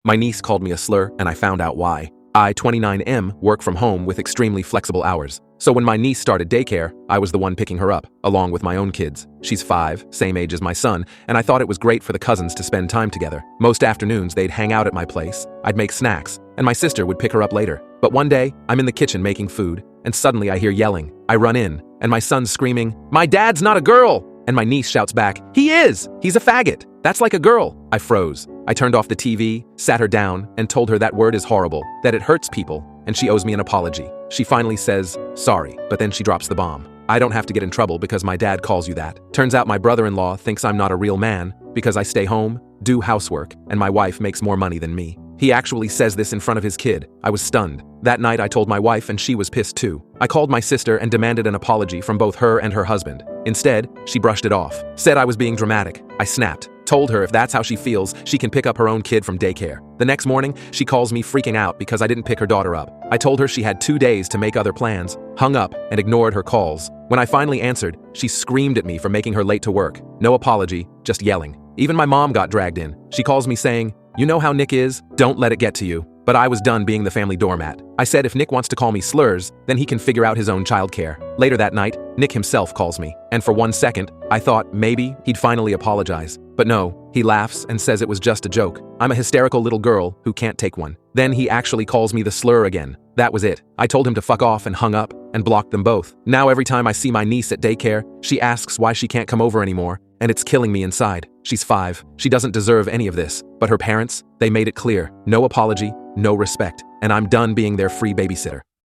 My niece called me a slur, and I found out why. I, 29M, work from home with extremely flexible hours. So when my niece started daycare, I was the one picking her up, along with my own kids. She's 5, same age as my son, and I thought it was great for the cousins to spend time together. Most afternoons, they'd hang out at my place, I'd make snacks, and my sister would pick her up later. But one day, I'm in the kitchen making food, and suddenly I hear yelling. I run in, and my son's screaming, "My dad's not a girl!" And my niece shouts back, "He is! He's a faggot! That's like a girl!" I froze. I turned off the TV, sat her down, and told her that word is horrible, that it hurts people, and she owes me an apology. She finally says, "Sorry," but then she drops the bomb. I don't have to get in trouble because my dad calls you that. Turns out my brother-in-law thinks I'm not a real man because I stay home, do housework, and my wife makes more money than me. He actually says this in front of his kid. I was stunned. That night I told my wife and she was pissed too. I called my sister and demanded an apology from both her and her husband. Instead, she brushed it off, said I was being dramatic. I snapped, told her if that's how she feels, she can pick up her own kid from daycare. The next morning, she calls me freaking out because I didn't pick her daughter up. I told her she had 2 days to make other plans, hung up, and ignored her calls. When I finally answered, she screamed at me for making her late to work. No apology, just yelling. Even my mom got dragged in. She calls me saying, "You know how Nick is? Don't let it get to you." But I was done being the family doormat. I said if Nick wants to call me slurs, then he can figure out his own childcare. Later that night, Nick himself calls me. And for 1 second, I thought maybe he'd finally apologize. But no, he laughs and says it was just a joke. I'm a hysterical little girl who can't take one. Then he actually calls me the slur again. That was it. I told him to fuck off and hung up and blocked them both. Now every time I see my niece at daycare, she asks why she can't come over anymore, and it's killing me inside. She's 5. She doesn't deserve any of this. But her parents, they made it clear. No apology, no respect. And I'm done being their free babysitter.